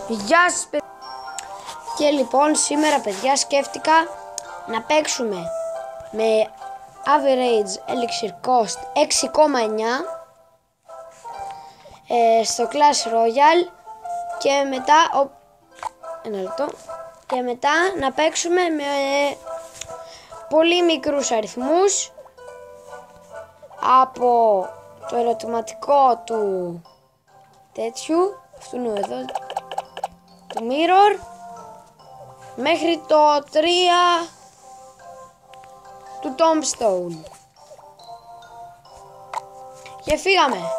Γεια σας παιδιά. Και λοιπόν σήμερα παιδιά σκέφτηκα να παίξουμε με average elixir cost 6,9 στο Clash Royale και μετά ένα λεπτό. Και μετά να παίξουμε με πολύ μικρούς αριθμούς από το ερωτηματικό του τέτοιου, αυτού εδώ, του Mirror, μέχρι το 3 του Tombstone. Και φύγαμε.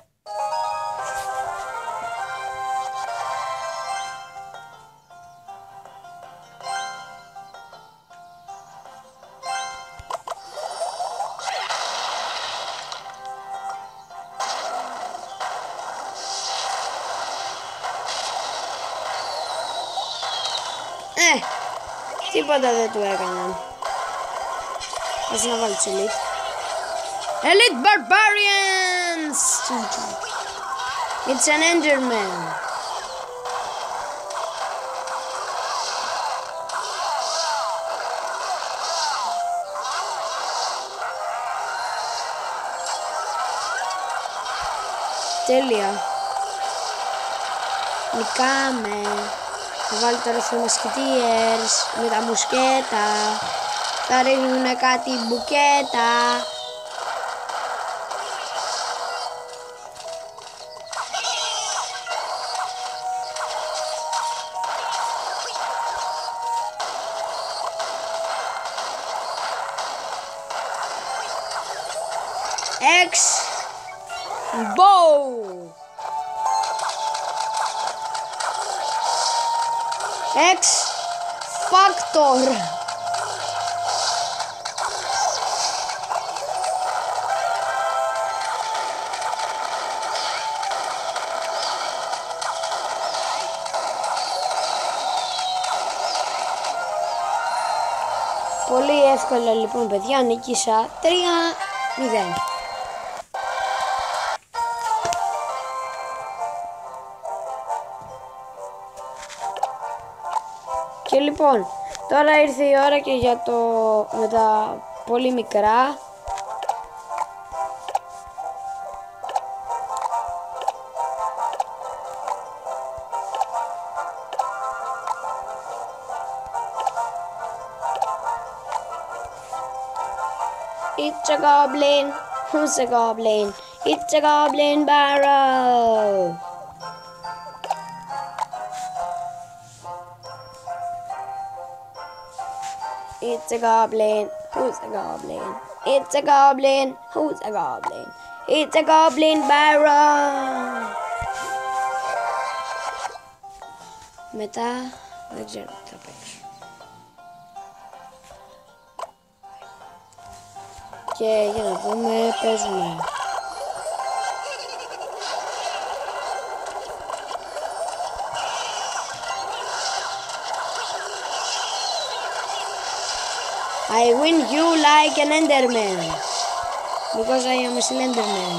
Τίποτα δεν του έκαναν. Ας να βάλω τους Elite. Elite Barbarians! It's an Enderman. Τέλεια. Νικάμε. Θα βάλω τώρα στους Musketeers με τα μουσκέτα. Θα ρίχνουνε κάτι μπουκέτα. Bow. X Factor. Πολύ εύκολα λοιπόν παιδιά, νίκησα 3-0. Και λοιπόν, τώρα ήρθε η ώρα και για το με τα πολύ μικρά. It's a goblin. Who's a goblin? It's a goblin barrel. It's a goblin. Who's a goblin? It's a goblin. Who's a goblin? It's a goblin barrel. Μετά δεν ξέρω τι θα παίξω. Και για να δούμε, παίζουμε. I win you like an Enderman because I am a Slenderman.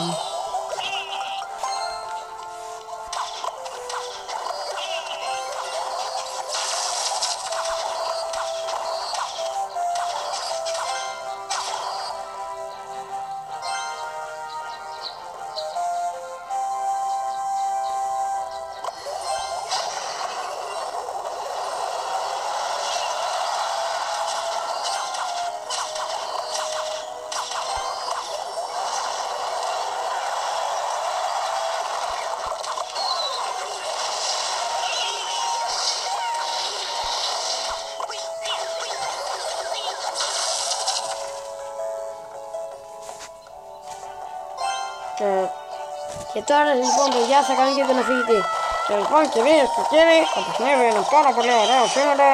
Και τώρα λοιπόν παιδιά θα κάνω και τον αφηγητή. Και λοιπόν κυρίες και κύριοι, το παιχνίδι είναι πάρα πολύ ωραίο σήμερα,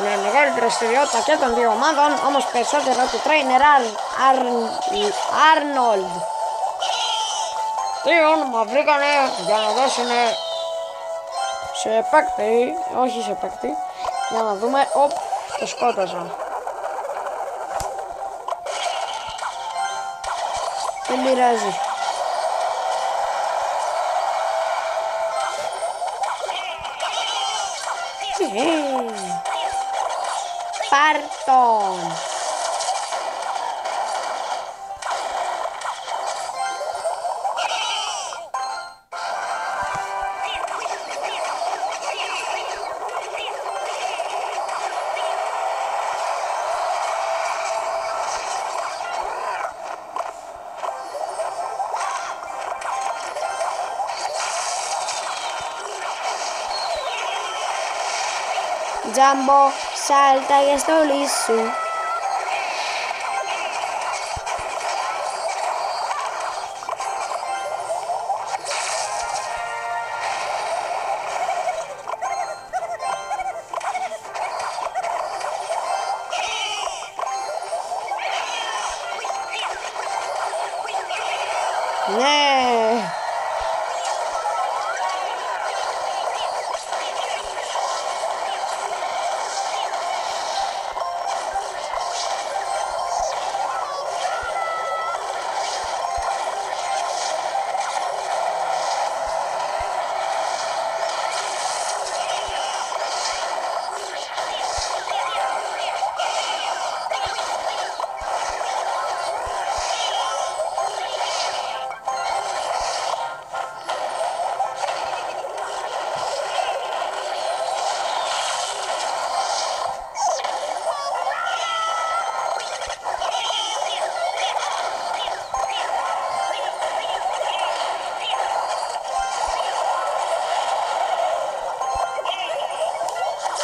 με μεγαλύτερη δραστηριότητα και των δύο ομάδων, όμως περισσότερο του trainer Arnold. Τι όνομα βρήκανε για να δώσουν σε παίκτη, όχι σε παίκτη, για να δούμε. Οπ, το σκότωσα. Δεν πειράζει. Πάρ' τον. Τζάμπο, σάλτα για στολή σου. Ναι.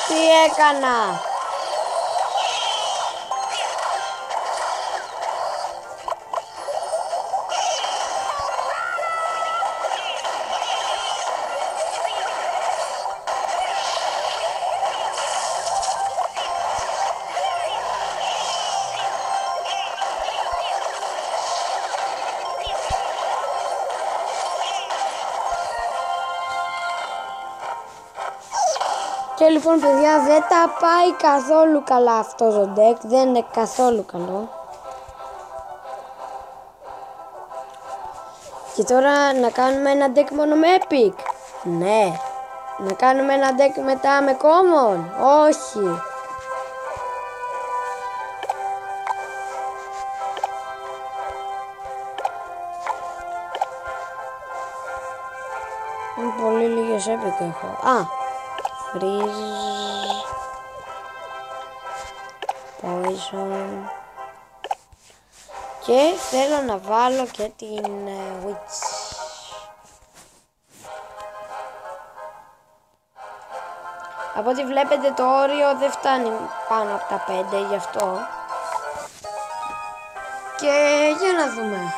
Τι έκανα? Και λοιπόν παιδιά, δεν τα πάει καθόλου καλά αυτό το deck, δεν είναι καθόλου καλό. Και τώρα να κάνουμε ένα deck μόνο με epic. Ναι. Να κάνουμε ένα deck μετά με common. Όχι. Είναι πολύ λίγες epic έχω. Α. Freeze, Poison και θέλω να βάλω και την Witch. Από ό,τι βλέπετε το όριο δεν φτάνει πάνω από τα 5, γι' αυτό. Και για να δούμε.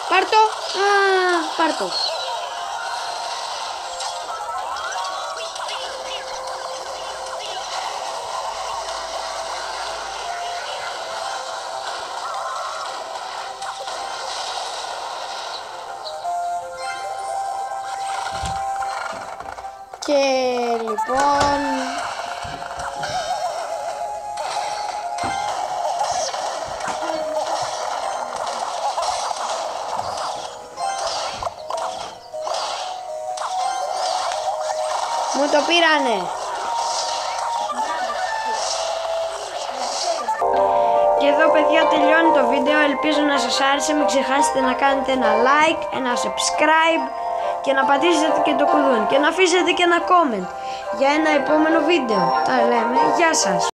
Πάρ' το! Πάρ' το! Και λοιπόν... μου το πήρανε. Και εδώ παιδιά τελειώνει το βίντεο. Ελπίζω να σας άρεσε. Μην ξεχάσετε να κάνετε ένα like, ένα subscribe και να πατήσετε και το κουδούνι και να αφήσετε και ένα comment για ένα επόμενο βίντεο. Τα λέμε. Γεια σας.